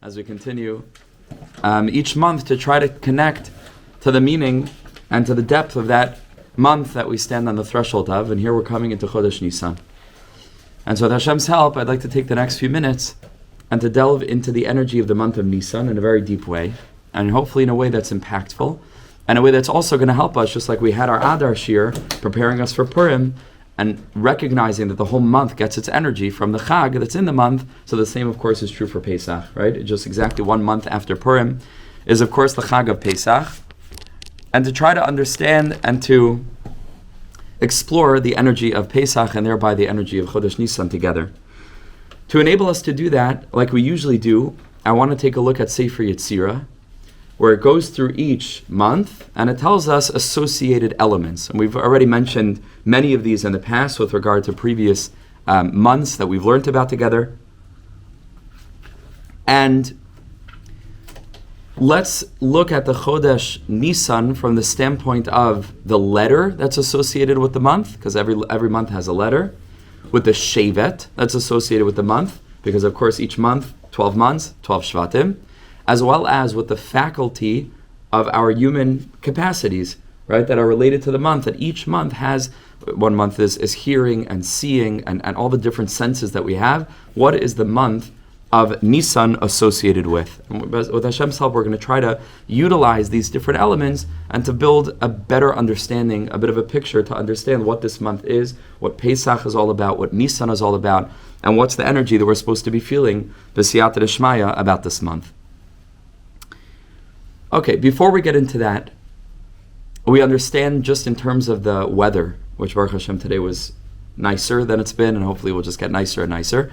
as we continue each month to try to connect to the meaning and to the depth of that month that we stand on the threshold of. And here we're coming into Chodesh Nisan. And so with Hashem's help, I'd like to take the next few minutes and to delve into the energy of the month of Nisan in a very deep way, and hopefully in a way that's impactful, and a way that's also going to help us, just like we had our Adar shiur, preparing us for Purim, and recognizing that the whole month gets its energy from the Chag that's in the month. So the same, of course, is true for Pesach, right? Just exactly 1 month after Purim is, of course, the Chag of Pesach. And to try to understand and to explore the energy of Pesach and thereby the energy of Chodesh Nisan together. To enable us to do that, like we usually do, I want to take a look at Sefer Yetzirah, where it goes through each month and it tells us associated elements. And we've already mentioned many of these in the past with regard to previous months that we've learned about together. And let's look at the Chodesh Nisan from the standpoint of the letter that's associated with the month, because every month has a letter, with the shevet that's associated with the month, because of course each month, 12 months, 12 shvatim, as well as with the faculty of our human capacities, right, that are related to the month, that each month has, 1 month is hearing and seeing and all the different senses that we have. What is the month of Nisan associated with? And with Hashem's help, we're going to try to utilize these different elements and to build a better understanding, a bit of a picture to understand what this month is, what Pesach is all about, what Nisan is all about, and what's the energy that we're supposed to be feeling, b'siyata d'shmaya, about this month. Okay, before we get into that, we understand just in terms of the weather, which Baruch Hashem today was nicer than it's been, and hopefully we'll just get nicer and nicer.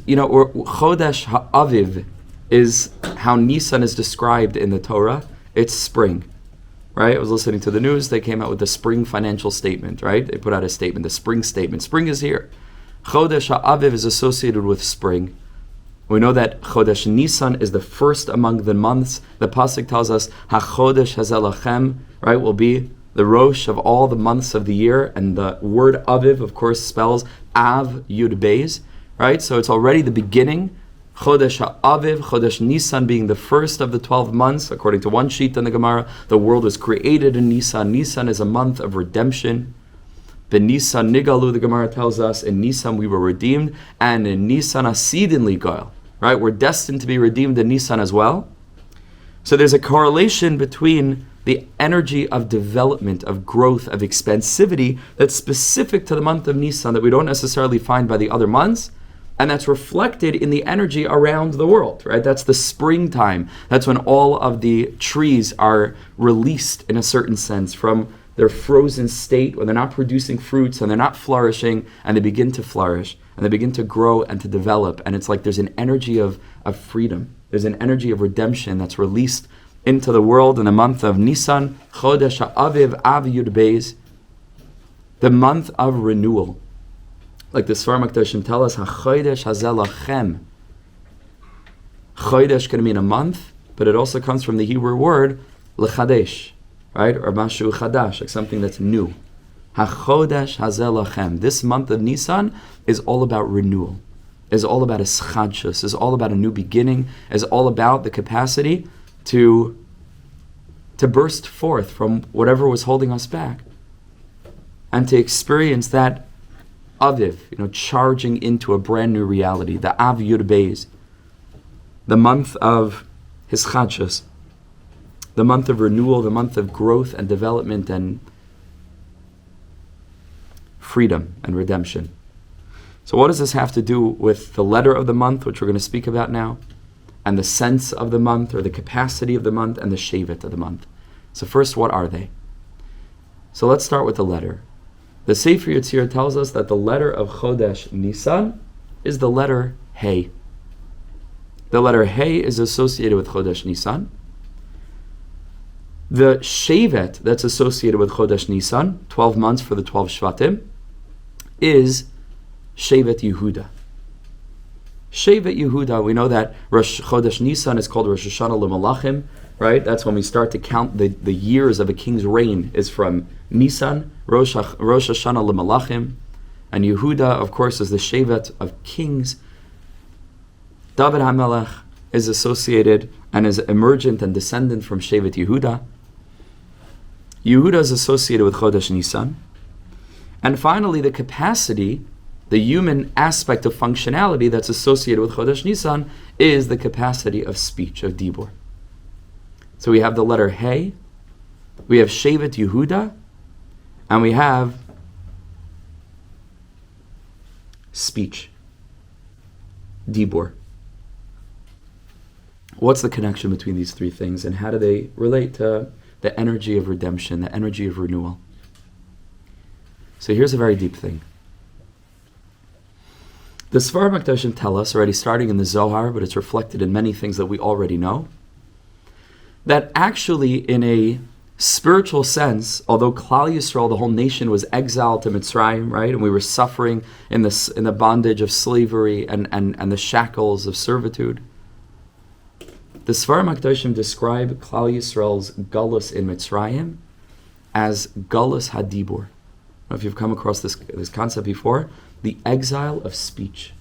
You know, Chodesh Ha'aviv is how Nisan is described in the Torah. It's spring, right? I was listening to the news. They came out with the spring financial statement, right? They put out a statement, the spring statement. Spring is here. Chodesh Ha'aviv is associated with spring. We know that Chodesh Nisan is the first among the months. The pasuk tells us, HaChodesh Hazeh Lachem, right, will be the Rosh of all the months of the year. And the word Aviv, of course, spells Av Yud Beis. Right, so it's already the beginning. Chodesh Ha'aviv, Chodesh Nisan being the first of the 12 months, according to one sheet in the Gemara. The world was created in Nisan. Nisan is a month of redemption. B'Nisan Nigalu, the Gemara tells us, in Nisan we were redeemed, and in Nisan Asidin Ligoil. Right, we're destined to be redeemed in Nisan as well. So there's a correlation between the energy of development, of growth, of expansivity that's specific to the month of Nisan that we don't necessarily find by the other months. And that's reflected in the energy around the world, right? That's the springtime. That's when all of the trees are released in a certain sense from their frozen state, when they're not producing fruits and they're not flourishing, and they begin to flourish and they begin to grow and to develop. And it's like there's an energy of freedom. There's an energy of redemption that's released into the world in the month of Nisan, Chodesh Ha'aviv, Av Yud Beis, the month of renewal. Like the Sfarim HaKadoshim tell us, HaChodesh Hazeh Lachem. Chodesh can mean a month, but it also comes from the Hebrew word lechadesh, right? Or mashu chadash, like something that's new. HaChodesh Hazeh Lachem. This month of Nisan is all about renewal, is all about eschadshus, is all about a new beginning, is all about the capacity to burst forth from whatever was holding us back and to experience that Aviv, charging into a brand new reality, the Av Yud Beis, the month of Hischadshus, the month of renewal, the month of growth and development and freedom and redemption. So what does this have to do with the letter of the month, which we're going to speak about now, and the sense of the month, or the capacity of the month, and the shevet of the month? So first, what are they? So let's start with the letter. The Sefer Yetzirah tells us that the letter of Chodesh Nisan is the letter Hey. The letter Hey is associated with Chodesh Nisan. The shevet that's associated with Chodesh Nisan, 12 months for the 12 shvatim, is Shevet Yehuda. Shevet Yehuda, we know that Chodesh Nisan is called Rosh Hashanah L'Malachim, right? That's when we start to count the years of a king's reign is from Nisan, Rosh Hashanah L'Malachim, and Yehuda, of course, is the Shevet of kings. David HaMelech is associated and is emergent and descendant from Shevet Yehuda. Yehuda is associated with Chodesh Nisan. And finally, the capacity, the human aspect of functionality that's associated with Chodesh Nisan is the capacity of speech, of dibur. So we have the letter Hey, we have Shevet Yehuda, and we have speech, dibur. What's the connection between these three things, and how do they relate to the energy of redemption, the energy of renewal? So here's a very deep thing. The Sfarim HaKadoshim tell us, already starting in the Zohar, but it's reflected in many things that we already know, that actually in a spiritual sense, although Klal Yisrael, the whole nation, was exiled to Mitzrayim, right, and we were suffering in the bondage of slavery and the shackles of servitude, the Sfarim HaKadoshim describe Klal Yisrael's galus in Mitzrayim as galus hadibur. I don't know if you've come across this concept before. The exile of speech.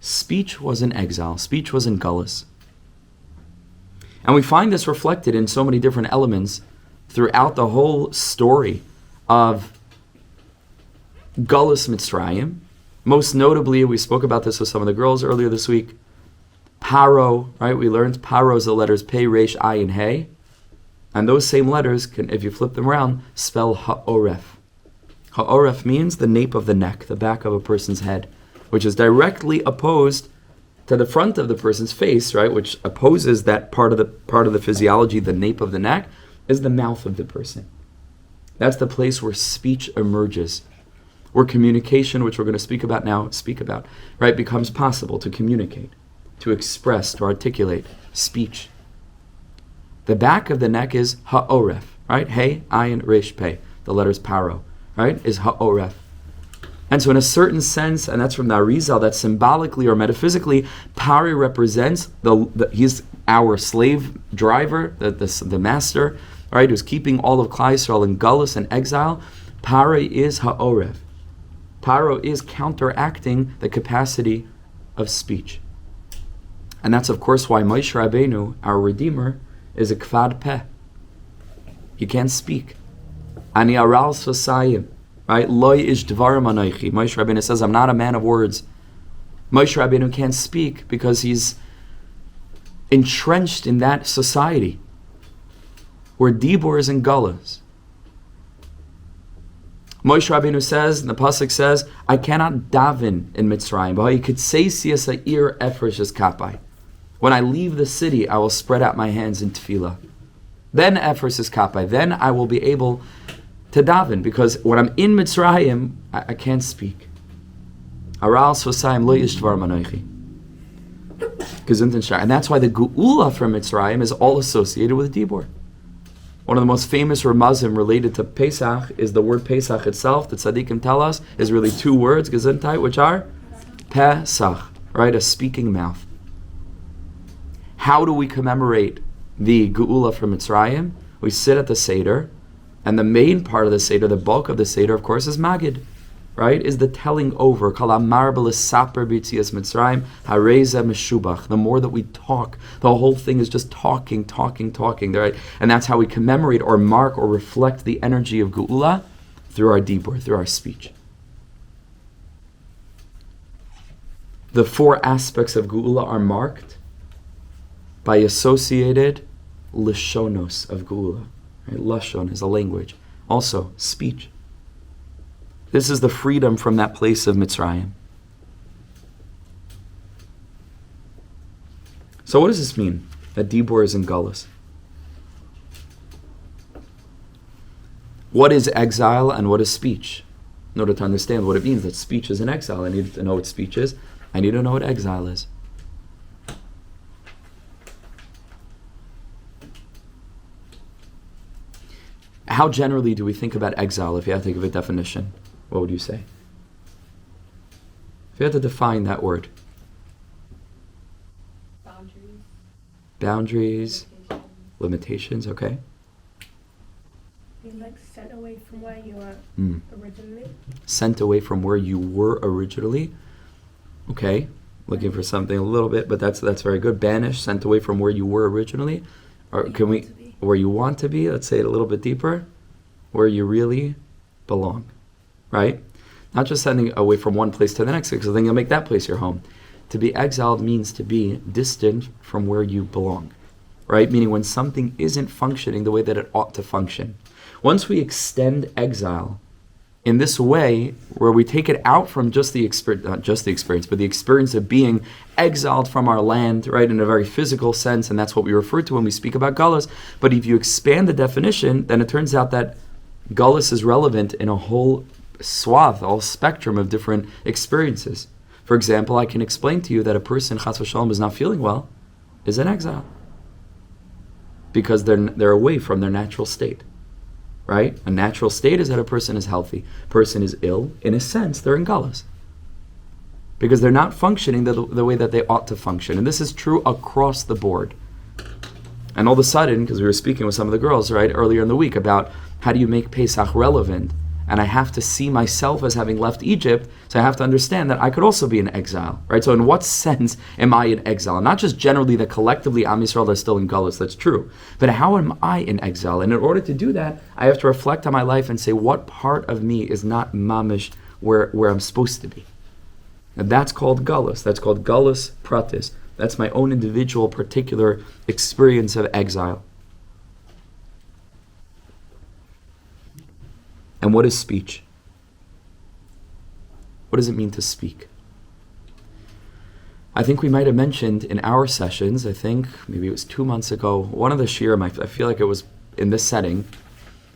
Speech was in exile. Speech was in galus. And we find this reflected in so many different elements throughout the whole story of galus Mitzrayim. Most notably, we spoke about this with some of the girls earlier this week, Paro, right? We learned Paro is the letters Pei, Resh, Ayin, Hey. And those same letters can, if you flip them around, spell Ha'oref. Ha'oref means the nape of the neck, the back of a person's head, which is directly opposed to the front of the person's face, right? Which opposes that part of the physiology, the nape of the neck, is the mouth of the person. That's the place where speech emerges, where communication, which we're going to speak about now, right, becomes possible to communicate, to express, to articulate speech. The back of the neck is ha'oref, right? Hey, ayin, resh, pei. The letters paro, right, is ha'oref. And so in a certain sense, and that's from the Arizal, that symbolically or metaphysically, Pari represents, he's our slave driver, the master, right, who's keeping all of Klal Yisrael in galus and exile. Pari is ha'oref. Paro is counteracting the capacity of speech. And that's, of course, why Moshe Rabbeinu, our Redeemer, is a kvad peh. He can't speak. Ani aral sosayim, right? Loi ish dvarim anoichi. Moshe Rabbeinu says, I'm not a man of words. Moshe Rabbeinu can't speak because he's entrenched in that society where dibur is in galus. Moshe Rabbeinu says, and the pasuk says, I cannot daven in Mitzrayim. But you could say siyasa'ir efresh es kapai. When I leave the city, I will spread out my hands in tefillah. Then efresh es kapai. Then I will be able to daven, because when I'm in Mitzrayim, I can't speak. Aral sosayim lo yishvar manoichi. And that's why the geula from Mitzrayim is all associated with dibur. One of the most famous ramazim related to Pesach is the word Pesach itself. The tzaddikim tell us is really two words, gesundheit, which are Pesach, right? A speaking mouth. How do we commemorate the geula from Mitzrayim? We sit at the Seder, and the main part of the Seder, the bulk of the Seder, of course, is Magid, right? Is the telling over. The more that we talk, the whole thing is just talking, right? And that's how we commemorate or mark or reflect the energy of geula through our dibur, through our speech. The four aspects of geula are marked by associated lashonos of geula. Right? Lashon is a language. Also, speech. This is the freedom from that place of Mitzrayim. So what does this mean, that dibur is in galus? What is exile and what is speech? In order to understand what it means that speech is in exile, I need to know what speech is. I need to know what exile is. How generally do we think about exile if you have to give a definition? What would you say? If you had to define that word. Boundaries. Limitations, okay. Being like sent away from where you were originally. Sent away from where you were originally. Okay. Looking for something a little bit, but that's very good. Banished, sent away from where you were originally. Or can we, where you want to be? Let's say it a little bit deeper. Where you really belong, right? Not just sending away from one place to the next, because then you'll make that place your home. To be exiled means to be distant from where you belong, right? Meaning when something isn't functioning the way that it ought to function. Once we extend exile in this way, where we take it out from just the experience, not just the experience, but the experience of being exiled from our land, right, in a very physical sense, and that's what we refer to when we speak about galus. But if you expand the definition, then it turns out that galus is relevant in a whole swath, a whole spectrum of different experiences. For example, I can explain to you that a person, chas v'shalom, is not feeling well, is in exile. Because they're away from their natural state. Right? A natural state is that a person is healthy. Person is ill. In a sense, they're in galus. Because they're not functioning the way that they ought to function. And this is true across the board. And all of a sudden, because we were speaking with some of the girls, right, earlier in the week about how do you make Pesach relevant, and I have to see myself as having left Egypt, so I have to understand that I could also be in exile, right? So in what sense am I in exile? Not just generally that collectively Am Yisrael are still in galus, that's true, but how am I in exile? And in order to do that, I have to reflect on my life and say, what part of me is not mamish where I'm supposed to be? And that's called galus. That's called galus pratis. That's my own individual, particular experience of exile. And what is speech? What does it mean to speak? I think we might have mentioned in our sessions, I think maybe it was 2 months ago, one of the shiur, I feel like it was in this setting,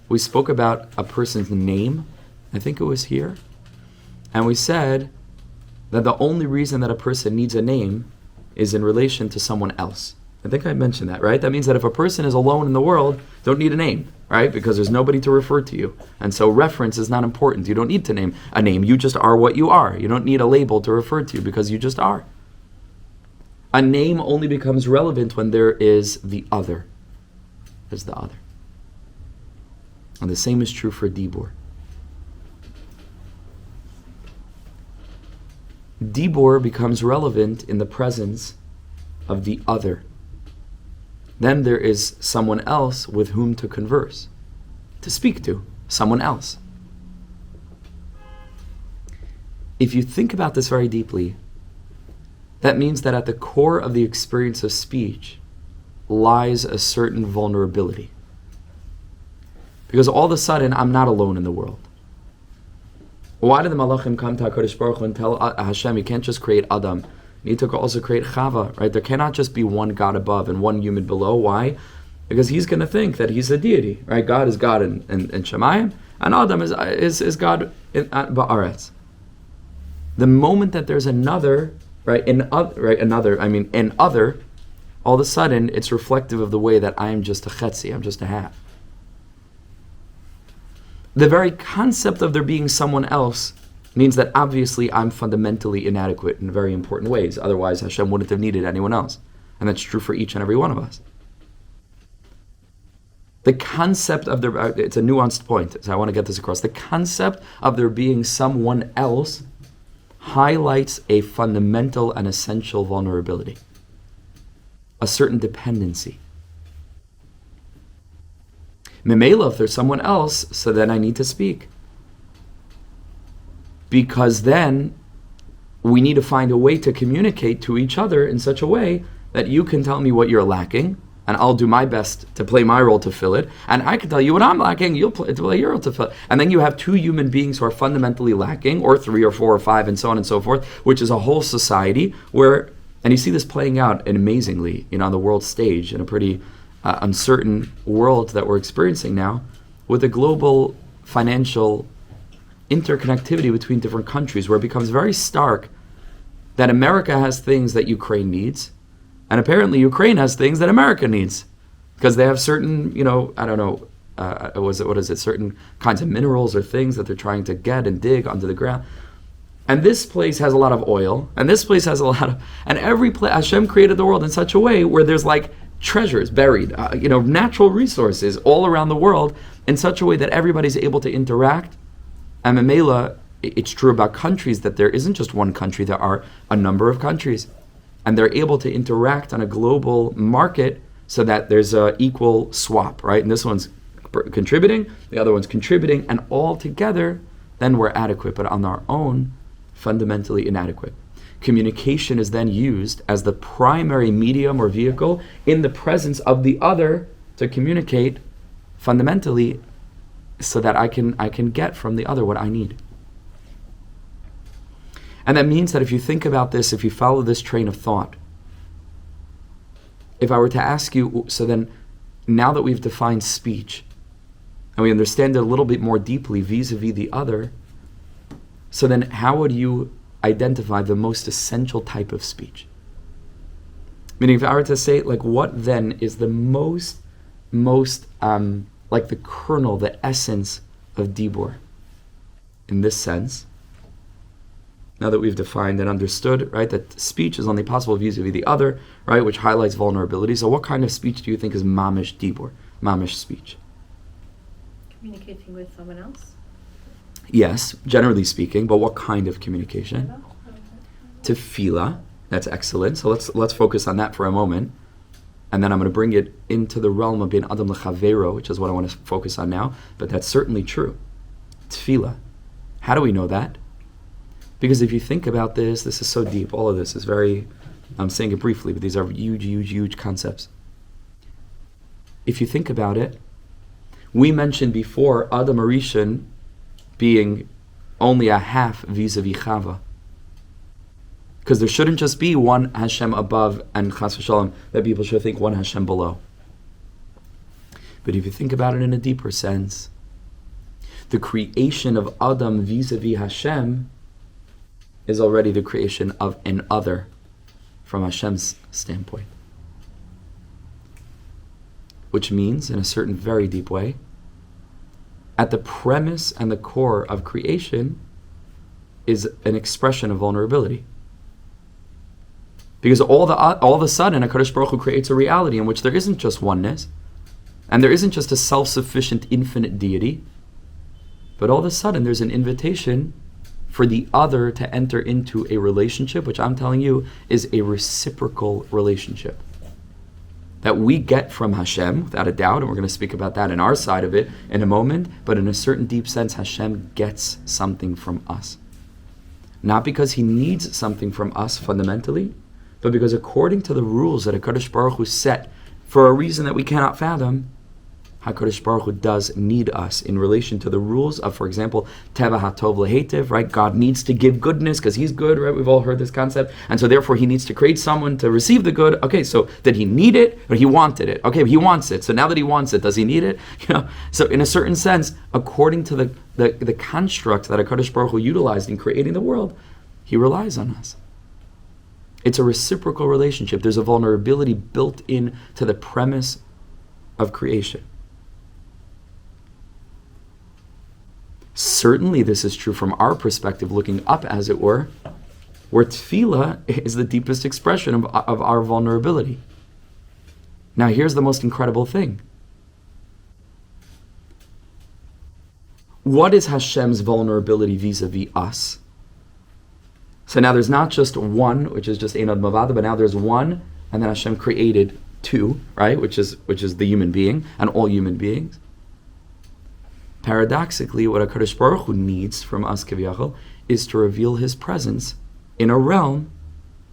we spoke about a person's name. I think it was here. And we said that the only reason that a person needs a name is in relation to someone else. I think I mentioned that, right? That means that if a person is alone in the world, don't need a name, right? Because there's nobody to refer to you. And so reference is not important. You don't need to name a name. You just are what you are. You don't need a label to refer to you because you just are. A name only becomes relevant when there is the other. There's the other. And the same is true for dibur. Dibur becomes relevant in the presence of the other. Then there is someone else with whom to converse, to speak to, someone else. If you think about this very deeply, that means that at the core of the experience of speech lies a certain vulnerability. Because all of a sudden, I'm not alone in the world. Why did the Malachim come to HaKadosh Baruch Hu and tell Hashem, you can't just create Adam, you need to also create Chava, right? There cannot just be one God above and one human below. Why? Because he's going to think that he's a deity, right? God is God in Shemayim, and Adam is God in Ba'aretz. The moment that there's another, in other, all of a sudden it's reflective of the way that I am just a chetzi, I'm just a half. The very concept of there being someone else means that obviously I'm fundamentally inadequate in very important ways. Otherwise, Hashem wouldn't have needed anyone else. And that's true for each and every one of us. The concept of it's a nuanced point, so I want to get this across. The concept of there being someone else highlights a fundamental and essential vulnerability, a certain dependency. Memela, if there's someone else, so then I need to speak. Because then we need to find a way to communicate to each other in such a way that you can tell me what you're lacking, and I'll do my best to play my role to fill it, and I can tell you what I'm lacking, you'll play your role to fill it. And then you have two human beings who are fundamentally lacking, or three or four or five, and so on and so forth, which is a whole society where, and you see this playing out amazingly, on the world stage in a pretty uncertain world that we're experiencing now, with a global financial interconnectivity between different countries, where it becomes very stark that America has things that Ukraine needs, and apparently Ukraine has things that America needs, because they have certain, certain kinds of minerals or things that they're trying to get and dig under the ground. And this place has a lot of oil, and this place has a lot of, and every place, Hashem created the world in such a way where there's like treasures buried, natural resources all around the world in such a way that everybody's able to interact. And Mamela, it's true about countries that there isn't just one country, there are a number of countries. And they're able to interact on a global market so that there's an equal swap, right? And this one's contributing, the other one's contributing, and all together, then we're adequate. But on our own, fundamentally inadequate. Communication is then used as the primary medium or vehicle in the presence of the other to communicate fundamentally so that I can get from the other what I need. And that means that if you think about this, if you follow this train of thought, if I were to ask you, so then now that we've defined speech and we understand it a little bit more deeply vis-a-vis the other, so then how would you identify the most essential type of speech? Meaning, if I were to say, like, what then is the most like the kernel, the essence of dibur? In this sense, now that we've defined and understood, right, that speech is only possible vis-a-vis the other, right, which highlights vulnerability. So what kind of speech do you think is mamish dibur, mamish speech? Communicating with someone else? Yes, generally speaking, but what kind of communication? Tefillah, that's excellent. So let's focus on that for a moment. And then I'm going to bring it into the realm of being Adam L'Chavero, which is what I want to focus on now. But that's certainly true. Tefillah. How do we know that? Because if you think about this is so deep. All of this is very, I'm saying it briefly, but these are huge, huge, huge concepts. If you think about it, we mentioned before Adam Arishan being only a half vis-a-vis Chava. Because there shouldn't just be one Hashem above and Chas v'Shalom, that people should think one Hashem below. But if you think about it in a deeper sense, the creation of Adam vis-a-vis Hashem is already the creation of an other from Hashem's standpoint. Which means, in a certain very deep way, at the premise and the core of creation is an expression of vulnerability. Because all of a sudden, HaKadosh Baruch Hu creates a reality in which there isn't just oneness, and there isn't just a self-sufficient infinite deity, but all of a sudden there's an invitation for the other to enter into a relationship, which I'm telling you is a reciprocal relationship that we get from Hashem, without a doubt, and we're going to speak about that in our side of it in a moment, but in a certain deep sense, Hashem gets something from us. Not because he needs something from us fundamentally, but because according to the rules that HaKadosh Baruch Hu set for a reason that we cannot fathom, HaKadosh Baruch Hu does need us in relation to the rules of, for example, Teva HaTov Lehetiv, right? God needs to give goodness because he's good, right? We've all heard this concept. And so therefore he needs to create someone to receive the good. Okay, so did he need it or he wanted it? Okay, he wants it. So now that he wants it, does he need it? So in a certain sense, according to the construct that HaKadosh Baruch Hu utilized in creating the world, he relies on us. It's a reciprocal relationship. There's a vulnerability built in to the premise of creation. Certainly this is true from our perspective, looking up as it were, where tefillah is the deepest expression of our vulnerability. Now here's the most incredible thing. What is Hashem's vulnerability vis-a-vis us? So now there's not just one, which is just Ein Od Milvado, but now there's one, and then Hashem created two, right? Which is the human being and all human beings. Paradoxically, what HaKadosh Baruch Hu needs from us, Kiviyachol, is to reveal his presence in a realm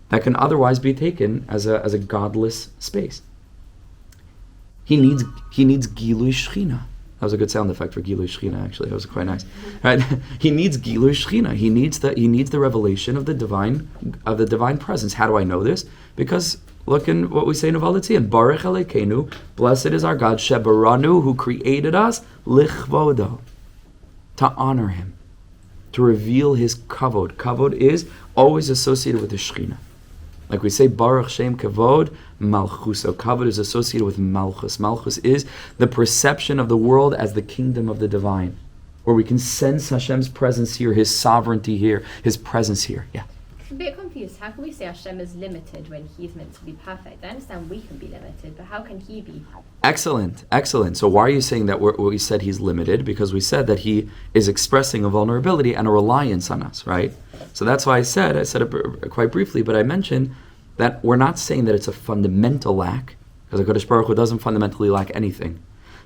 that can otherwise be taken as a godless space. He needs Gilui Shechina. That was a good sound effect for Gilui Shechina, actually. That was quite nice. Right? He needs Gilui Shechina. He needs the revelation of the divine presence. How do I know this? Because look in what we say in Avalotzion. Baruch Elokeinu, blessed is our God, Shebaranu, who created us, Lichvodo, to honor him, to reveal his kavod. Kavod is always associated with the Shechina. Like we say, Baruch Shem Kavod Malchus. So Kavod is associated with Malchus. Malchus is the perception of the world as the kingdom of the divine, where we can sense Hashem's presence here, his sovereignty here, his presence here. Yeah. I'm a bit confused. How can we say Hashem is limited when he's meant to be perfect? I understand we can be limited, but how can he be? Excellent. So why are you saying that we said he's limited? Because we said that he is expressing a vulnerability and a reliance on us, right? So that's why I said it quite briefly, but I mentioned that we're not saying that it's a fundamental lack, because HaKadosh Baruch Hu doesn't fundamentally lack anything.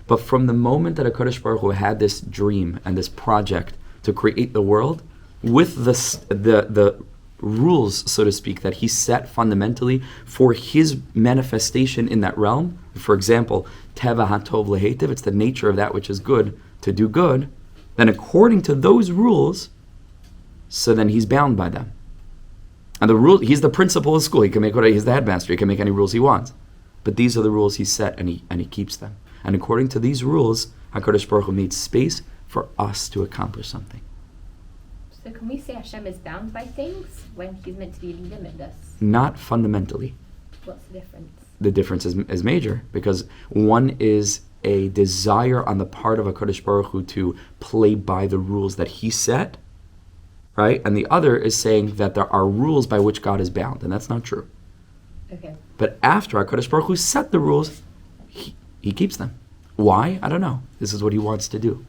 But from the moment that HaKadosh Baruch Hu had this dream and this project to create the world, with the rules, so to speak, that he set fundamentally for his manifestation in that realm. For example, Teva HaTov Lehetiv, it's the nature of that which is good to do good. Then according to those rules, so then he's bound by them. And the rule, he's the principal of school. He can make he's the headmaster. He can make any rules he wants. But these are the rules he set, and he keeps them. And according to these rules, HaKadosh Baruch Hu made space for us to accomplish something. So can we say Hashem is bound by things when he's meant to be limitless? Not fundamentally. What's the difference? The difference is major, because one is a desire on the part of HaKadosh Baruch Hu to play by the rules that he set, right? And the other is saying that there are rules by which God is bound, and that's not true. Okay. But after HaKadosh Baruch Hu set the rules, he keeps them. Why? I don't know. This is what he wants to do.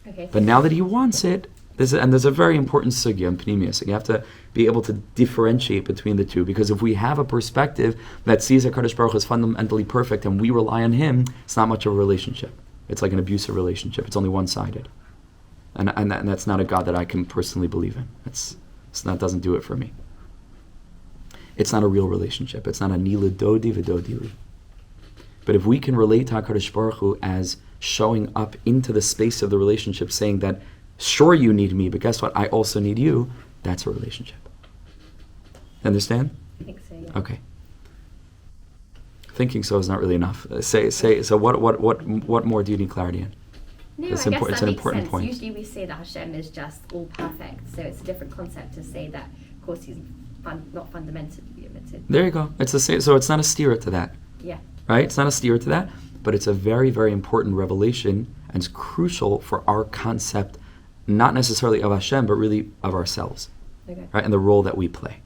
Okay. But now that he wants it, there's a very important sugya in Pneumius. So you have to be able to differentiate between the two, because if we have a perspective that sees HaKadosh Baruch Hu as fundamentally perfect and we rely on him, it's not much of a relationship. It's like an abusive relationship. It's only one-sided. And that's not a God that I can personally believe in. That doesn't do it for me. It's not a real relationship. It's not a nila dodi v'dodi li. But if we can relate to HaKadosh Baruch Hu as showing up into the space of the relationship, saying that, sure, you need me, but guess what? I also need you. That's a relationship. Understand? I think so, yeah. Okay. Thinking so is not really enough. Say. So what more do you need clarity in? No, It's I guess that an makes important sense. point. Usually we say that Hashem is just all perfect, so it's a different concept to say that, of course, he's not fundamentally limited. There you go. It's the same. So it's not a steer to that. Yeah. Right? It's not a steer to that, but it's a very, very important revelation, and it's crucial for our concept, not necessarily of Hashem, but really of ourselves. Okay. Right? And the role that we play.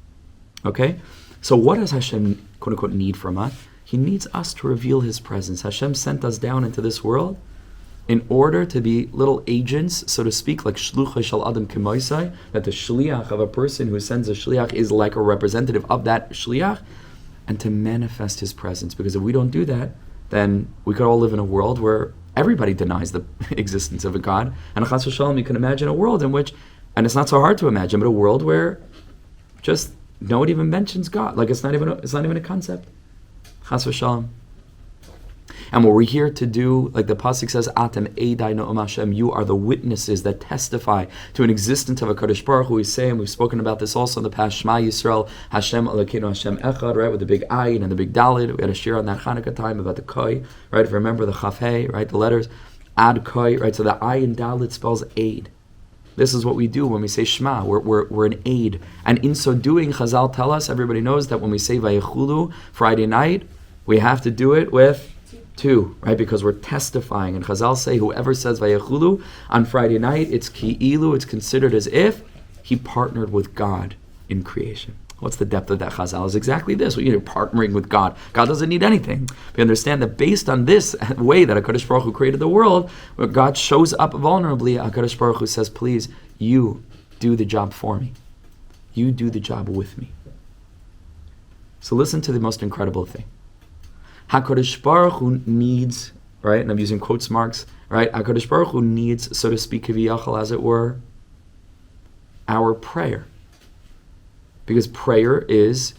Okay? So what does Hashem, quote unquote, need from us? He needs us to reveal his presence. Hashem sent us down into this world in order to be little agents, so to speak, like shluchah shel adam k'moisai, that the shliach of a person who sends a shliach is like a representative of that shliach, and to manifest his presence. Because if we don't do that, then we could all live in a world where everybody denies the existence of a God. And chas v'shalom, you can imagine a world in which, and it's not so hard to imagine, but a world where just no one even mentions God. Like it's not even a concept. Chas v'shalom. And what we're here to do, like the pasuk says, Atem Eidai No'am Hashem, you are the witnesses that testify to an existence of a Kadosh Baruch Hu. We say, and we've spoken about this also in the past, Shema Yisrael, Hashem Elokeinu Hashem Echad, right, with the big Ayin and the big Dalid. We had a shir on that Hanukkah time about the Koi, right, if you remember the Chaf Hey, right, the letters, Ad Koi, right, so the Ayin Dalid spells aid. This is what we do when we say Shema. We're an aid. And in so doing, Chazal tell us, everybody knows that when we say Vayechulu Friday night, we have to do it with two, right? Because we're testifying. And Chazal say, whoever says Vayechulu on Friday night, it's ki'ilu, it's considered as if he partnered with God in creation. What's the depth of that Chazal? Is exactly this. You're partnering with God. God doesn't need anything. We understand that based on this way that HaKadosh Baruch Hu created the world, where God shows up vulnerably, HaKadosh Baruch Hu says, please, you do the job for me. You do the job with me. So listen to the most incredible thing. HaKadosh Baruch Hu needs, right, and I'm using quotes marks, right, HaKadosh Baruch Hu needs, so to speak, kiviyachal, as it were, our prayer. Because prayer is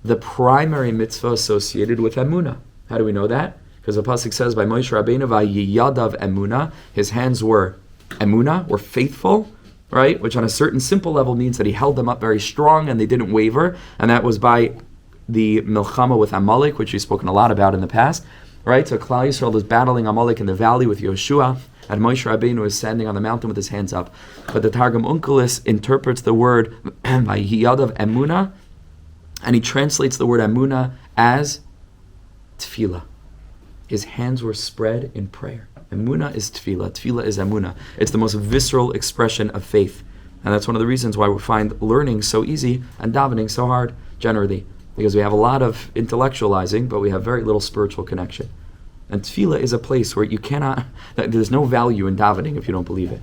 the primary mitzvah associated with emunah. How do we know that? Because the pasuk says, by Moshe Rabbeinu, vayiyadav emunah, his hands were emunah, were faithful, right, which on a certain simple level means that he held them up very strong and they didn't waver, and that was by the milchama with Amalek, which we've spoken a lot about in the past, right? So Klal Yisrael is battling Amalek in the valley with Yoshua, and Moshe Rabbeinu is standing on the mountain with his hands up. But the Targum Onkelos interprets the word Vayiyadav Emunah, and he translates the word Emunah as tefillah. His hands were spread in prayer. Emunah is tefillah. Tefillah is Emunah. It's the most visceral expression of faith. And that's one of the reasons why we find learning so easy and davening so hard, generally. Because we have a lot of intellectualizing, but we have very little spiritual connection. And tefillah is a place where you cannot, there's no value in davening if you don't believe it.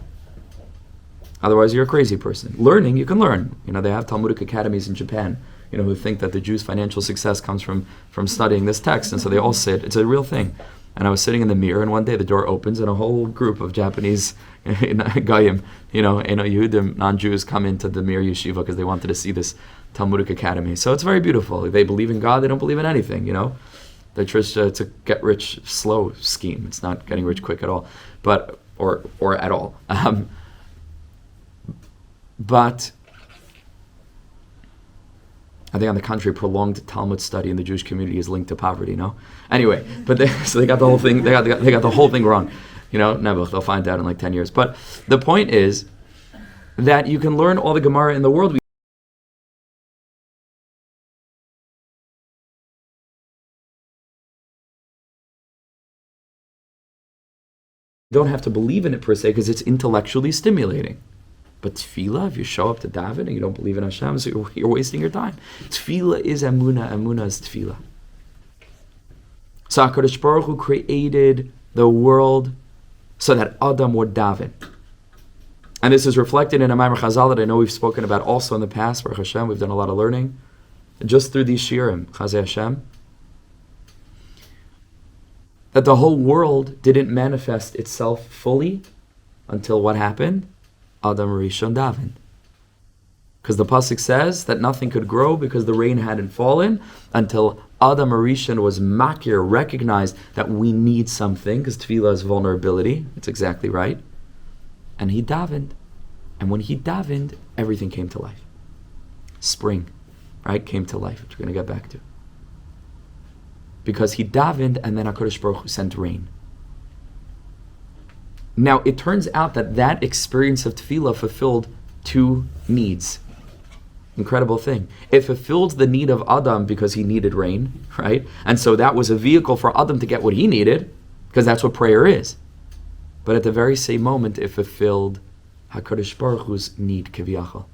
Otherwise, you're a crazy person. Learning, you can learn. They have Talmudic academies in Japan, who think that the Jews' financial success comes from studying this text. And so they all sit. It's a real thing. And I was sitting in the mirror, and one day the door opens, and a whole group of Japanese Goyim, Yehudim, non-Jews, come into the Mir Yeshiva because they wanted to see this Talmudic academy. So it's very beautiful. They believe in God. They don't believe in anything, They're just it's a get rich slow scheme. It's not getting rich quick at all, but or at all. But I think, on the contrary, prolonged Talmud study in the Jewish community is linked to poverty. No, anyway, but so they got the whole thing. They got the whole thing wrong. Never. They'll find out in like 10 years. But the point is that you can learn all the Gemara in the world. We don't have to believe in it per se because it's intellectually stimulating. But tefillah, if you show up to daven and you don't believe in Hashem, so you're wasting your time. Tefillah is emunah. Emunah is tefillah. So HaKadosh Baruch Hu created the world so that Adam would daven. And this is reflected in a Maimer Chazal that I know we've spoken about also in the past. Baruch Hashem, we've done a lot of learning. Just through these shiurim, Chazei Hashem. That the whole world didn't manifest itself fully until what happened? Adam Rishon daven. Because the pasuk says that nothing could grow because the rain hadn't fallen until Adam Rishon was makir, recognized that we need something, because tefillah is vulnerability. It's exactly right. And he davened. And when he davened, everything came to life. Spring, right, came to life, which we're going to get back to. Because he davened and then HaKadosh Baruch Hu sent rain. Now, it turns out that experience of tefillah fulfilled two needs. Incredible thing. It fulfilled the need of Adam because he needed rain, right? And so that was a vehicle for Adam to get what he needed, because that's what prayer is. But at the very same moment, it fulfilled HaKadosh Baruch Hu's need, kiviyachal.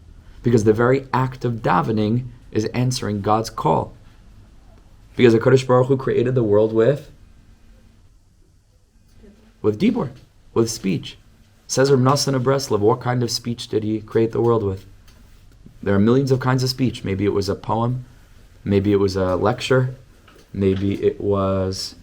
Because the very act of davening is answering God's call. Because HaKadosh Baruch Hu created the world with dibur, with speech. Says Rabbi Nisan of Breslov, what kind of speech did he create the world with? There are millions of kinds of speech. Maybe it was a poem, maybe it was a lecture, maybe it was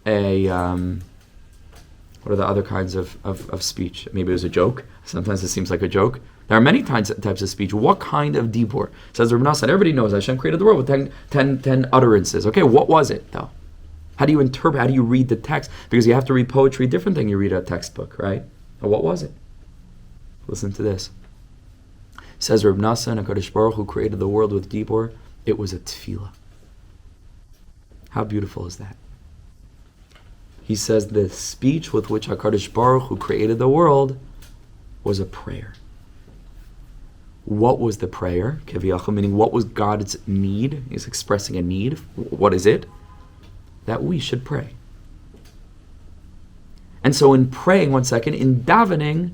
a, what are the other kinds of speech? Maybe it was a joke. Sometimes it seems like a joke. There are many types of speech. What kind of dibur? Says Rabbi Nisan, everybody knows Hashem created the world with 10 utterances. Okay, what was it though? How do you interpret, how do you read the text? Because you have to read poetry different than you read a textbook, right? And what was it? Listen to this. Says Reb Nisan, HaKadosh Baruch Hu created the world with dibur. It was a tefillah. How beautiful is that? He says the speech with which HaKadosh Baruch Hu created the world was a prayer. What was the prayer? Kiviyachal, meaning what was God's need? He's expressing a need. What is it? That we should pray. And so in praying, in davening,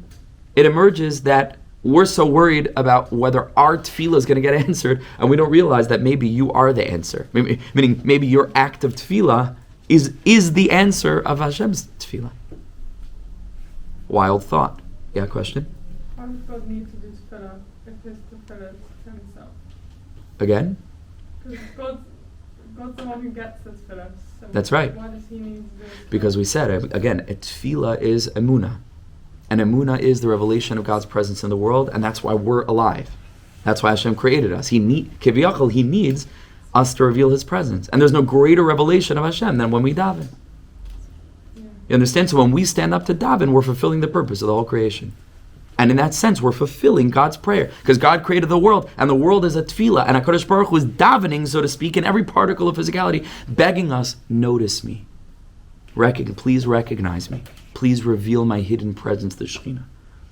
it emerges that we're so worried about whether our tefillah is going to get answered, and we don't realize that maybe you are the answer. Meaning maybe your act of tefillah is the answer of Hashem's tefillah. Wild thought. Yeah, question? Why does God need to do tefillah if his tefillah is to himself? Again? Because God's the one who gets the tefillah. So that's right. Why does he need to do tefillah? Because we said, again, a tefillah is emunah. And emunah is the revelation of God's presence in the world, and that's why we're alive. That's why Hashem created us. He needs us to reveal His presence. And there's no greater revelation of Hashem than when we daven. Yeah. You understand? So when we stand up to daven, we're fulfilling the purpose of the whole creation. And in that sense, we're fulfilling God's prayer. Because God created the world, and the world is a tefillah, and HaKadosh Baruch Hu is davening, so to speak, in every particle of physicality, begging us, notice me. Please recognize me. Please reveal my hidden presence, the Shekhinah.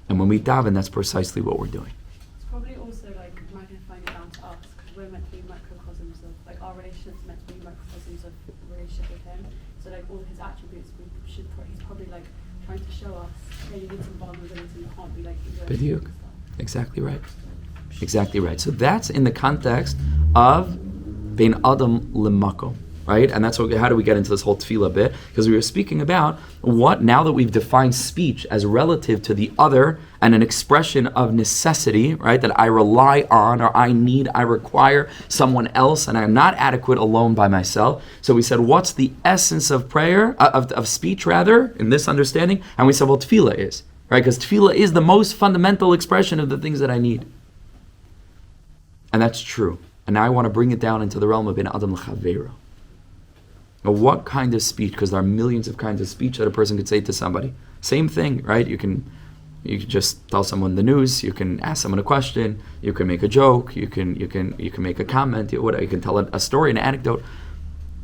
And when we daven, that's precisely what we're doing. It's probably also like magnifying it down to us, because we're meant to be microcosms of, like, our relationship's meant to be microcosms of relationship with Him. So like all His attributes, he's probably like trying to show us, hey, you need some vulnerability, you can't be like egoistic and stuff. Exactly right. Exactly right. So that's in the context of bein adam lemako, right? And that's how do we get into this whole tefillah bit? Because we were speaking about what, now that we've defined speech as relative to the other and an expression of necessity, right? That I rely on, or I need, I require someone else, and I'm not adequate alone by myself. So we said, what's the essence of prayer, of speech rather, in this understanding? And we said, well, tefillah is, right? Because tefillah is the most fundamental expression of the things that I need. And that's true. And now I want to bring it down into the realm of bein adam l'chaveiro. Now, what kind of speech? Because there are millions of kinds of speech that a person could say to somebody. Same thing, right? You can just tell someone the news. You can ask someone a question. You can make a joke. You can make a comment. You can tell a story, an anecdote.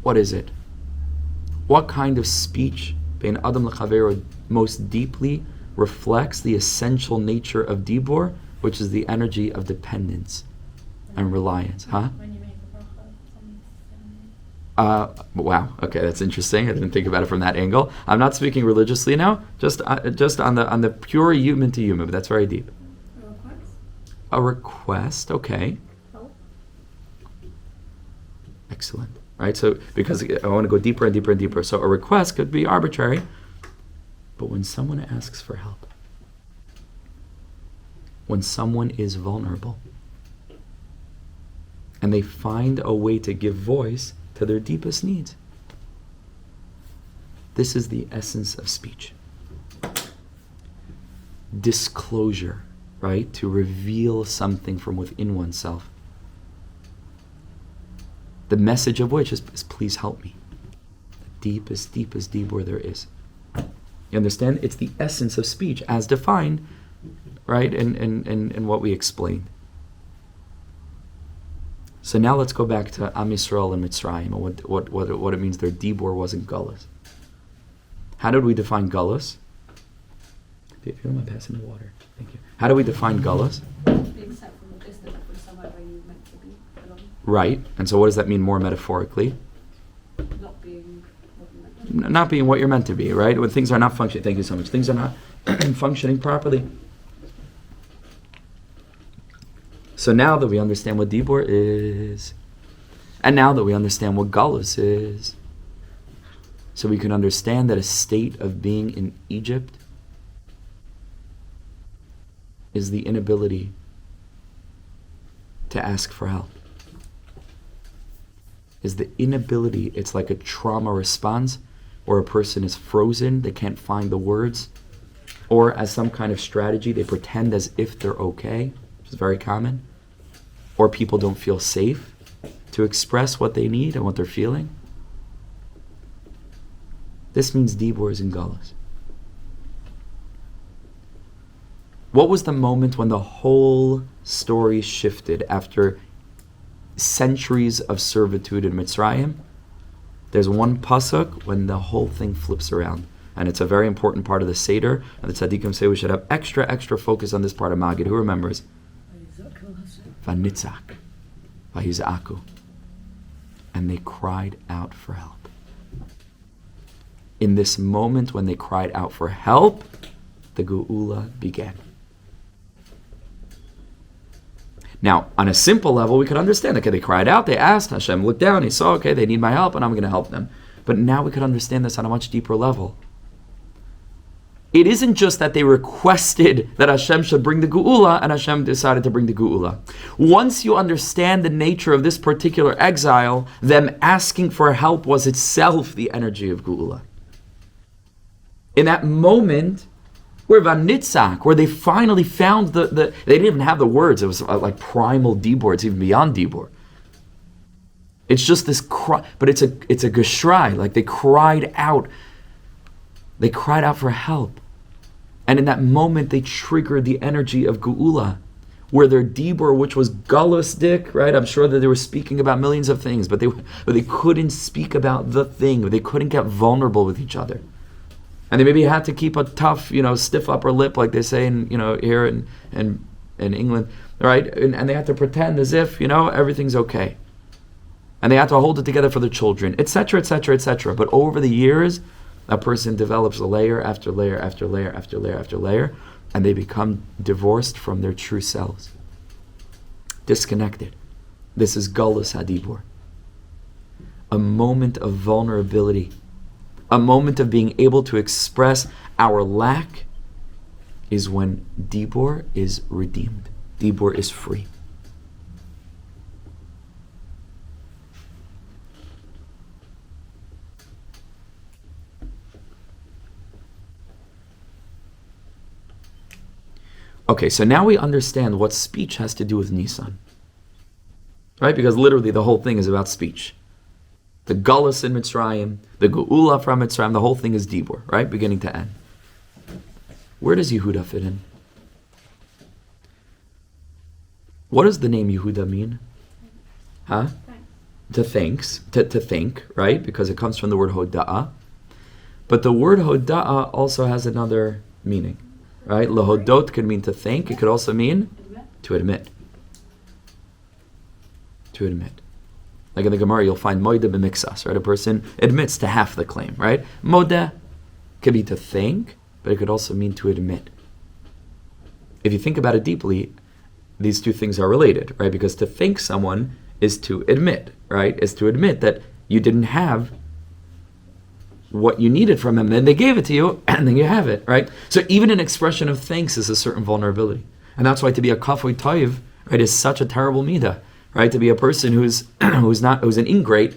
What is it? What kind of speech, bein adam l'chaveiro, most deeply reflects the essential nature of dibur, which is the energy of dependence and reliance, huh? When you make a bracha, Wow. Okay, that's interesting. I didn't think about it from that angle. I'm not speaking religiously now, just on the pure human to human. But that's very deep. a request, A request. Okay. help. Excellent. Right. So because I want to go deeper and deeper and deeper. So a request could be arbitrary, but when someone asks for help, when someone is vulnerable, and they find a way to give voice to their deepest needs. This is the essence of speech. Disclosure, right? To reveal something from within oneself. The message of which is please help me. The deepest dibur there is. You understand? It's the essence of speech as defined, right? In what we explained. So now let's go back to Am Yisrael and Mitzrayim, and what it means their dibur wasn't gullus. How did we define gullus? If you don't mind passing the water, thank you. How do we define gullus? Being set from a distance from somewhere where you're meant to be alone. Right, and so what does that mean more metaphorically? Not being what you're meant to be. Not being what you're meant to be, right? When things are not functioning, thank you so much, things are not functioning properly. So now that we understand what dibur is, and now that we understand what gullus is, so we can understand that a state of being in Egypt is the inability to ask for help. Is the inability, it's like a trauma response where a person is frozen, they can't find the words, or as some kind of strategy, they pretend as if they're okay, which is very common, or people don't feel safe to express what they need and what they're feeling. This means dibur is in gullus. What was the moment when the whole story shifted after centuries of servitude in Mitzrayim? There's one pasuk when the whole thing flips around. And it's a very important part of the Seder. And the tzaddikim say we should have extra focus on this part of Magid. Who remembers? Vanitzak, Vahizaku. And they cried out for help. In this moment when they cried out for help, the Geula began. Now, on a simple level, we could understand. Okay, they cried out, they asked, Hashem looked down, he saw, okay, they need my help, and I'm going to help them. But now we could understand this on a much deeper level. It isn't just that they requested that Hashem should bring the Geula, and Hashem decided to bring the Geula. Once you understand the nature of this particular exile, them asking for help was itself the energy of Geula. In that moment, where Vanitzak, where they finally found they didn't even have the words, it was like primal dibur, it's even beyond dibur. It's just this cry, but it's a geshrai, like they cried out for help. And in that moment, they triggered the energy of Geula, where their dibur, which was gullus dik, right? I'm sure that they were speaking about millions of things, but they couldn't speak about the thing. They couldn't get vulnerable with each other. And they maybe had to keep a tough, stiff upper lip, like they say in, here in England, right? And they had to pretend as if, everything's okay. And they had to hold it together for the children, etc., etc., etc. But over the years, a person develops layer after layer after layer after layer after layer, and they become divorced from their true selves, disconnected. This is Galus Hadibur. A moment of vulnerability, a moment of being able to express our lack is when Dibur is redeemed. Dibur is free. Okay, so now we understand what speech has to do with Nisan. Right? Because literally the whole thing is about speech. The Galus in Mitzrayim, the Geula from Mitzrayim, the whole thing is Dibur, right? Beginning to end. Where does Yehuda fit in? What does the name Yehuda mean? Huh? To thanks, to think, right? Because it comes from the word Hoda'ah. But the word Hoda'ah also has another meaning, right? Lahodot could mean to thank. It could also mean to admit. To admit. Like in the Gemara, you'll find Moide b'mixas, right? A person admits to half the claim, right? Modeh could be to thank, but it could also mean to admit. If you think about it deeply, these two things are related, right? Because to thank someone is to admit, right? Is to admit that you didn't have what you needed from them, then they gave it to you, and then you have it, right? So even an expression of thanks is a certain vulnerability. And that's why to be a kafui toiv, right, is such a terrible midah. Right, to be a person who's an ingrate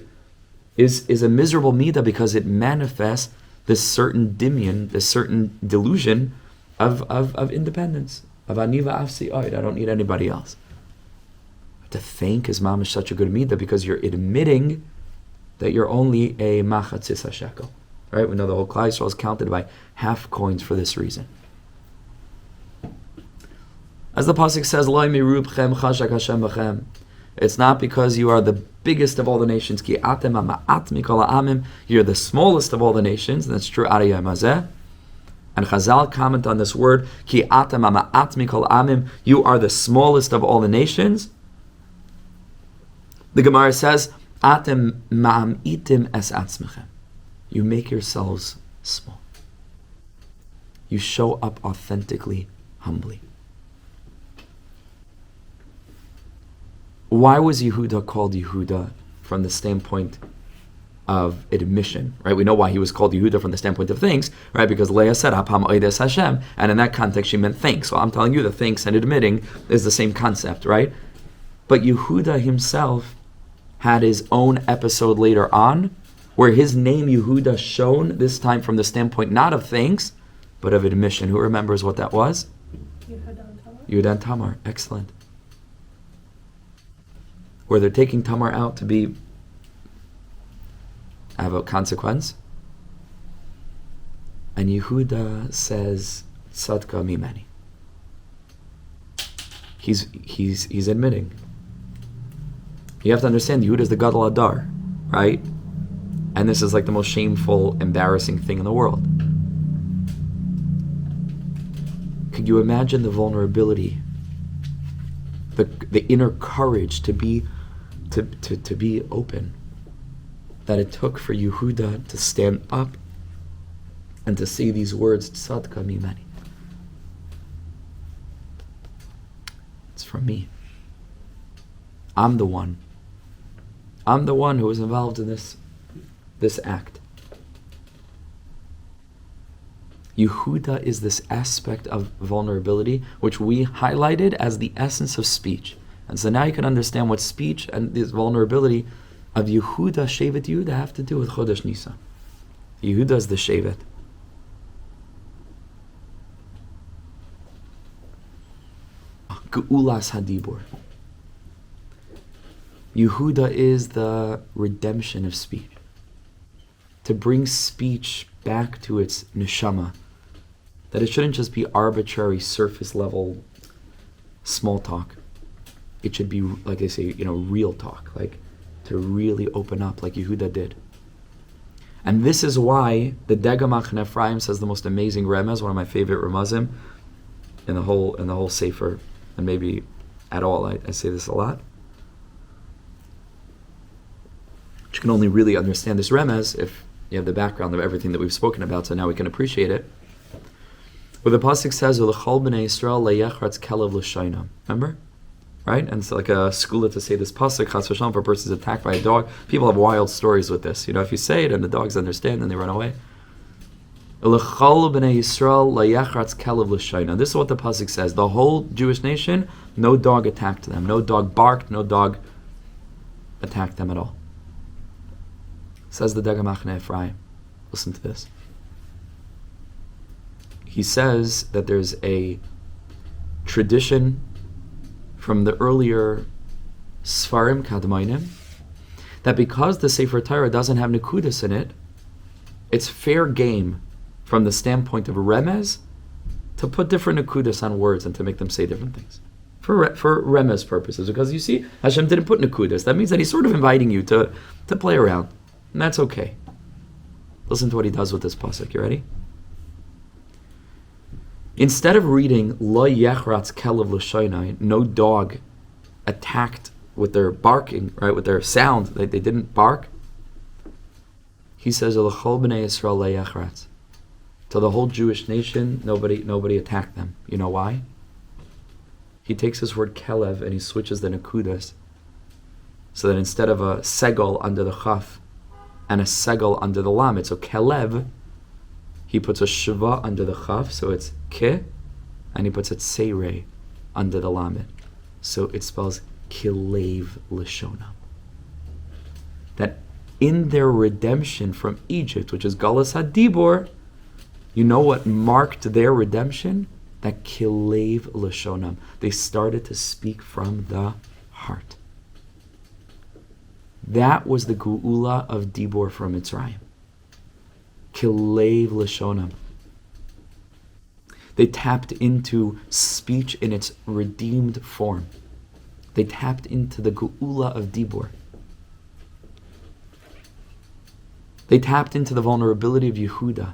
is a miserable midah because it manifests this certain dimion, this certain delusion of independence, of aniva afsi oid. I don't need anybody else. To thank is mamish such a good midah because you're admitting that you're only a machatzis hashekel. Right, we know the whole Klal Yisrael is counted by half coins for this reason. As the pasuk says, Lo mirubchem chashak Hashem b'chem. It's not because you are the biggest of all the nations. Ki atem ha'ma'at mikol ha'amim. You're the smallest of all the nations. And that's true. Ariyah mazeh. And Chazal comment on this word. Ki atem ha'ma'at mikol ha'amim. You are the smallest of all the nations. The Gemara says, Atem ma'amitim es atzmechem. You make yourselves small. You show up authentically, humbly. Why was Yehuda called Yehuda from the standpoint of admission, right? We know why he was called Yehuda from the standpoint of thanks, right? Because Leah said, Hapam oides Hashem, and in that context she meant thanks. So I'm telling you that thanks and admitting is the same concept, right? But Yehuda himself had his own episode later on, where his name Yehuda shone, this time from the standpoint not of thanks, but of admission. Who remembers what that was? Yehuda and Tamar. Excellent. Where they're taking Tamar out to have a consequence. And Yehuda says, Tzadka mimeni. He's admitting. You have to understand, Yehuda is the Gadol Adar, right? And this is like the most shameful, embarrassing thing in the world. Could you imagine the vulnerability, the inner courage to be open that it took for Yehuda to stand up and to say these words, Tzadka mimeni. It's from me. I'm the one who was involved in this act. Yehuda is this aspect of vulnerability which we highlighted as the essence of speech. And so now you can understand what speech and this vulnerability of Yehuda, Shevet Yehuda, have to do with Chodesh Nisan. Yehuda is the Shevet. Geulas Hadibur. Yehuda is the redemption of speech. To bring speech back to its neshama. That it shouldn't just be arbitrary, surface level, small talk. It should be, like they say, real talk. Like, to really open up like Yehuda did. And this is why the Degamach and Ephraim says the most amazing remez, one of my favorite remazim in the whole Sefer, and maybe at all. I say this a lot. But you can only really understand this remez if you have the background of everything that we've spoken about, so now we can appreciate it. Where the pasuk says, "Ulechol b'nei Yisrael leyechratz kelev l'shaynam." Remember, right? And it's like a skula to say this pasuk. Chas v'shalom, for a person is attacked by a dog. People have wild stories with this. You know, if you say it and the dogs understand, then they run away. Ulechol b'nei Yisrael leyechratz kelev l'shaynam. This is what the pasuk says. The whole Jewish nation, no dog attacked them. No dog barked. No dog attacked them at all. Says the Dega Machne Ephraim. Listen to this. He says that there's a tradition from the earlier Sfarim Kadmainim that because the Sefer Torah doesn't have Nekudas in it, it's fair game from the standpoint of Remez to put different Nekudas on words and to make them say different things. For Remez purposes. Because you see, Hashem didn't put Nekudas. That means that he's sort of inviting you to play around. And that's okay. Listen to what he does with this pasuk. You ready? Instead of reading Lo Yechratz Kelev L'Shaynai, no dog attacked with their barking, right, with their sound, they didn't bark. He says L'chol b'nei Yisrael Yechratz. To the whole Jewish nation, nobody attacked them. You know why? He takes this word Kelev and he switches the Nekudas, so that instead of a segol under the chaf and a segol under the lamed, so Kelev, he puts a shiva under the chaf, so it's ke, and he puts a tseirei under the lamed, so it spells kilev l'shonam. That in their redemption from Egypt, which is Galus Hadibor, you know what marked their redemption? That kilev l'shonam. They started to speak from the heart. That was the geula of Dibor from Mitzrayim. Kilev l'shonam. They tapped into speech in its redeemed form. They tapped into the geula of Dibor. They tapped into the vulnerability of Yehuda.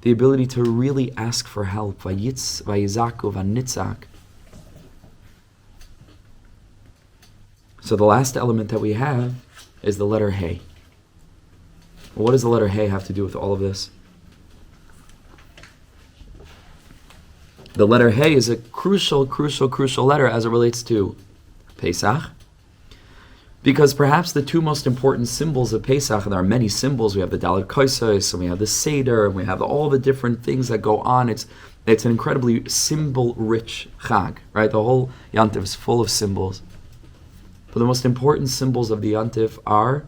The ability to really ask for help. Vayitz, vayizaku, vanitzak. So the last element that we have is the letter Hey. Well, what does the letter Hey have to do with all of this? The letter Hey is a crucial letter as it relates to Pesach. Because perhaps the two most important symbols of Pesach, and there are many symbols, we have the Dalet Kosos, and we have the Seder, and we have all the different things that go on. It's an incredibly symbol-rich Chag, right? The whole Yantiv is full of symbols. But the most important symbols of the Yantiv are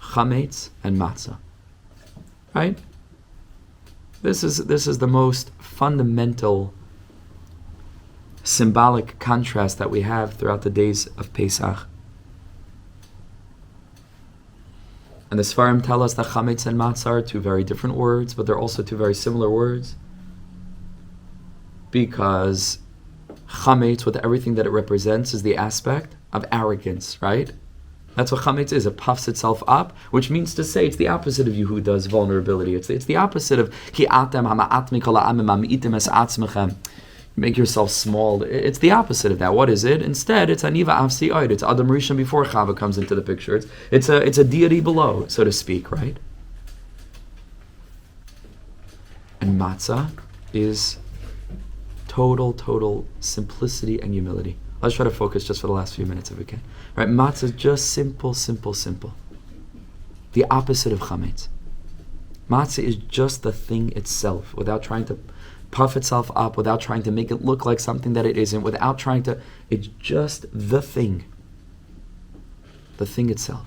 Chametz and Matzah, right? This is the most fundamental symbolic contrast that we have throughout the days of Pesach. And the Sfarim tell us that Chametz and Matzah are two very different words, but they're also two very similar words. Because Chametz, with everything that it represents, is the aspect of arrogance, right? That's what Chametz is. It puffs itself up, which means to say it's the opposite of Yehuda's vulnerability. It's the opposite of Ki atem hama'at mikol ha'amim ha'mi'item es atzmechem. Make yourself small. It's the opposite of that. What is it? Instead, it's Aniva Avsi Oid. It's Adam Rishon before Chava comes into the picture. It's a deity below, so to speak, right? And Matzah is total simplicity and humility. Let's try to focus just for the last few minutes if we can. Right? Matzah is just simple. The opposite of Chametz. Matzah is just the thing itself, without trying to puff itself up, without trying to make it look like something that it isn't, without trying to, it's just the thing itself.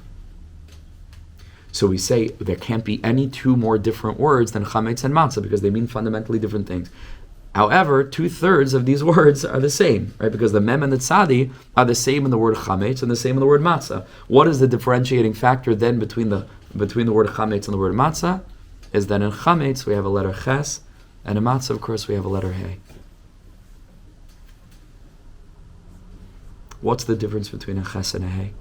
So we say there can't be any two more different words than chametz and matzah because they mean fundamentally different things. However, 2/3 of these words are the same, right? Because the mem and the tzadi are the same in the word chametz and the same in the word matzah. What is the differentiating factor then between the word chametz and the word matzah? Is that in chametz we have a letter ches, and in matzah, of course, we have a letter Hey. What's the difference between a ches and a Hey?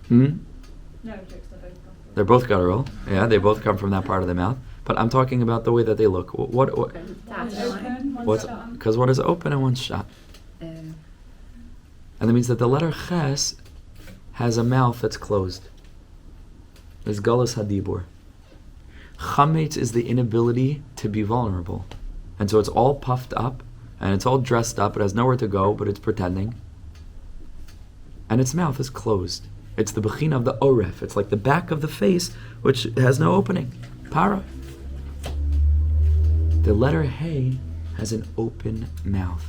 No, jokes, They're both guttural. Yeah, they both come from that part of the mouth. But I'm talking about the way that they look. Because one is open and one's shut. And that means that the letter ches has a mouth that's closed. It's Galus Hadibur. Chametz is the inability to be vulnerable. And so it's all puffed up, and it's all dressed up, it has nowhere to go, but it's pretending. And its mouth is closed. It's the bechina of the oref. It's like the back of the face, which has no opening. Para. The letter Hey has an open mouth.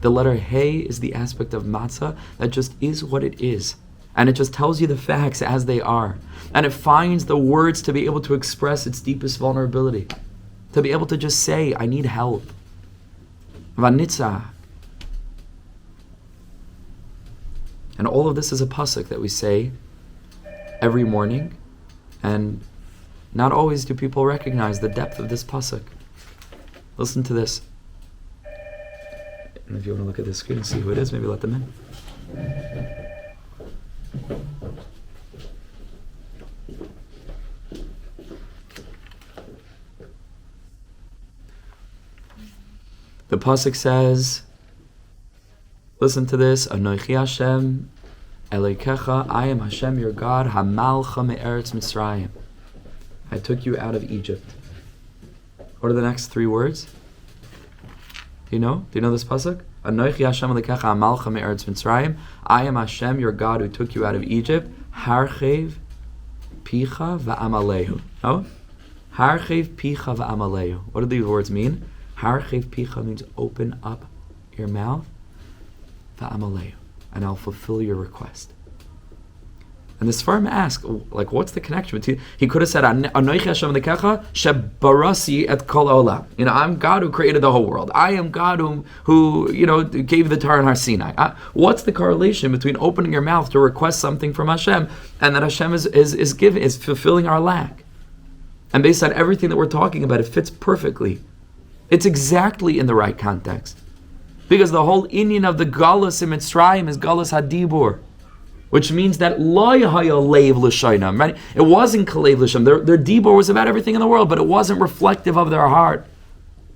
The letter Hey is the aspect of matzah that just is what it is. And it just tells you the facts as they are. And it finds the words to be able to express its deepest vulnerability. To be able to just say, I need help. Vanitzah. And all of this is a pasuk that we say every morning. And not always do people recognize the depth of this pasuk. Listen to this. And if you want to look at the screen and see who it is, maybe let them in. The pasuk says, listen to this, Anochi Hashem, Elokecha, I am Hashem your God, Hamalcha me'eretz Mitzrayim. I took you out of Egypt. What are the next three words? Do you know? Do you know this pasuk? Anochi Hashem Elokecha, Hamalcha me'eretz Mitzrayim. I am Hashem your God who took you out of Egypt. Harchev picha va'amalehu. No? Harchev picha va'amalehu. What do these words mean? Harchev picha means open up your mouth, va'amalehu, and I'll fulfill your request. And the Sfarim ask, like, what's the connection between? He could have said, Anochi Hashem Elokecha shebarasi et kol olam. You know, I'm God who created the whole world. I am God who gave the Torah in Har Sinai. What's the correlation between opening your mouth to request something from Hashem and that Hashem is fulfilling our lack? And based on everything that we're talking about, it fits perfectly. It's exactly in the right context. Because the whole inyan of the galus in Mitzrayim is galus hadibur, which means that lo yahaya leiv l'shaynam, right? It wasn't kalev l'sham. Their dibur was about everything in the world, but it wasn't reflective of their heart.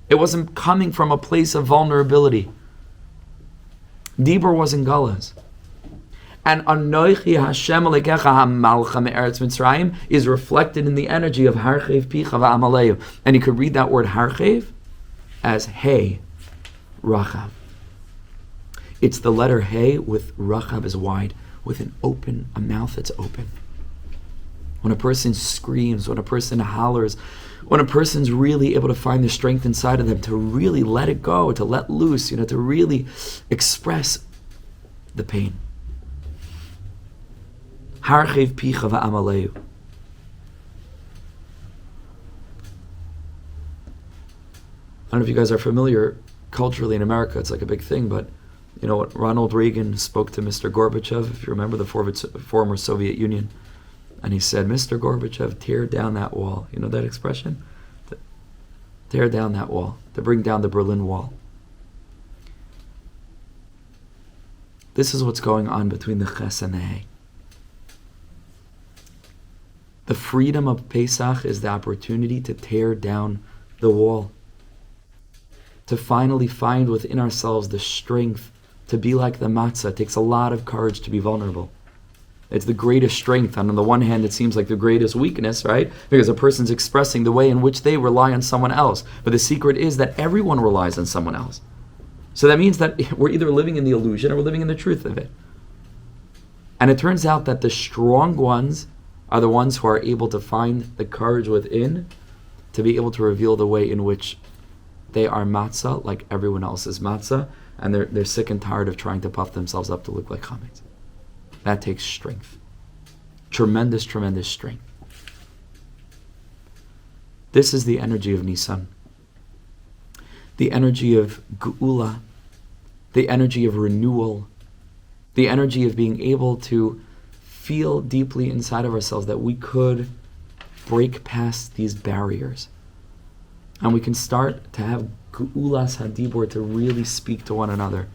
It wasn't coming from a place of vulnerability. Dibur wasn't galus. And Anochi Hashem Elokecha hamalcha me'eretz Mitzrayim is reflected in the energy of harchev picha va'amalehu. And you could read that word harchev as Hey, Rachav. It's the letter Hey with Rachav is wide, with a mouth that's open. When a person screams, when a person hollers, when a person's really able to find the strength inside of them to really let it go, to let loose, to really express the pain. Harchev picha va'amalehu. I don't know if you guys are familiar, culturally in America, it's like a big thing, but what Ronald Reagan spoke to Mr. Gorbachev, if you remember the former Soviet Union, and he said, Mr. Gorbachev, tear down that wall. You know that expression? Tear down that wall, to bring down the Berlin Wall. This is what's going on between the Ches and the Hey. The freedom of Pesach is the opportunity to tear down the wall. To finally find within ourselves the strength to be like the matzah. It takes a lot of courage to be vulnerable. It's the greatest strength, and on the one hand it seems like the greatest weakness, right? Because a person's expressing the way in which they rely on someone else. But the secret is that everyone relies on someone else. So that means that we're either living in the illusion or we're living in the truth of it. And it turns out that the strong ones are the ones who are able to find the courage within to be able to reveal the way in which they are matzah like everyone else is matzah, and they're sick and tired of trying to puff themselves up to look like chametz. That takes strength. Tremendous, tremendous strength. This is the energy of Nisan. The energy of geula, the energy of renewal, the energy of being able to feel deeply inside of ourselves that we could break past these barriers. And we can start to have ge'ulas hadibur, to really speak to one another,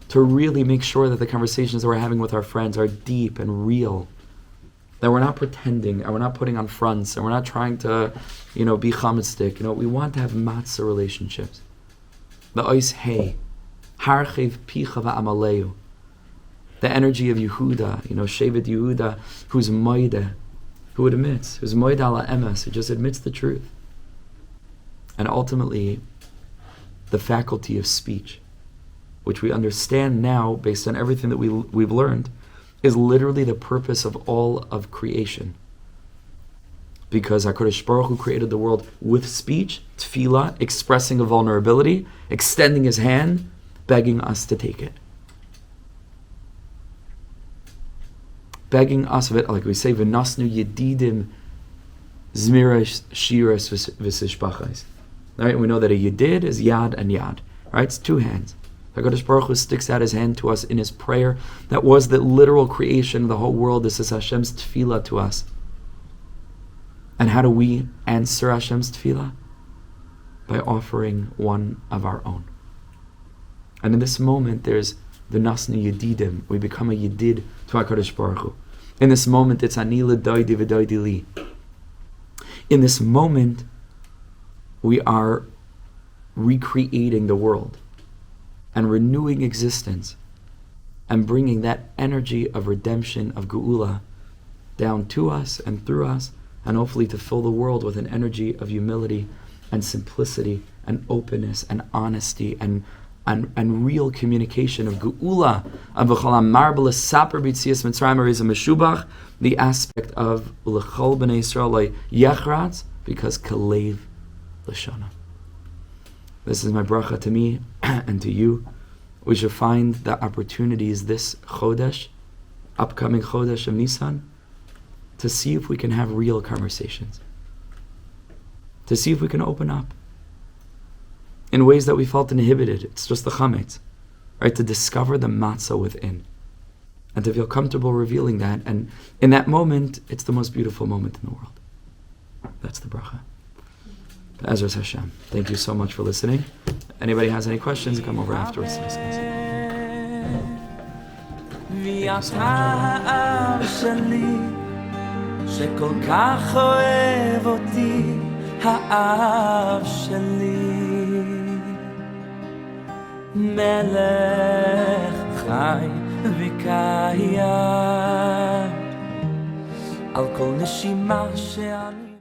to really make sure that the conversations that we're having with our friends are deep and real, that we're not pretending, and we're not putting on fronts, and we're not trying to, be chametzdik. We want to have matzah relationships. The ois hey, harchev picha va'amalehu. The energy of Yehuda, Shevet Yehuda, who's moide, who admits, who's moed ala emes, who just admits the truth. And ultimately, the faculty of speech, which we understand now based on everything that we've learned, is literally the purpose of all of creation. Because HaKadosh Baruch Hu created the world with speech, tefillah, expressing a vulnerability, extending his hand, begging us to take it. Begging us of it, like we say, v'nasnu yedidim zmiras shiras v'sishbachais. Right? We know that a yedid is yad and yad. Right? It's two hands. HaKadosh Baruch Hu sticks out his hand to us in his prayer. That was the literal creation of the whole world. This is Hashem's tefillah to us. And how do we answer Hashem's tefillah? By offering one of our own. And in this moment, there's the nasnu yedidim. We become a yedid to HaKadosh Baruch Hu. In this moment, it's ani l'doidi v'doidi li. In this moment, we are recreating the world and renewing existence and bringing that energy of redemption, of geula, down to us and through us, and hopefully to fill the world with an energy of humility and simplicity and openness and honesty and real communication of geula, of marvelous saper b'tzias mitzrayim arizah meshubach, the aspect of l'chol b'nei Yisrael yechratz, because kalev l'shana. This is my bracha to me and to you. We should find the opportunities this Chodesh, upcoming Chodesh of Nisan, to see if we can have real conversations. To see if we can open up in ways that we felt inhibited. It's just the chametz, right? To discover the matzah within and to feel comfortable revealing that. And in that moment, it's the most beautiful moment in the world. That's the bracha. Ezras Hashem. Thank you so much for listening. Anybody has any questions, come over afterwards to discuss. שכל כך אוהב אותי האב שלי מלך חי וקיים על כל נשימה שאני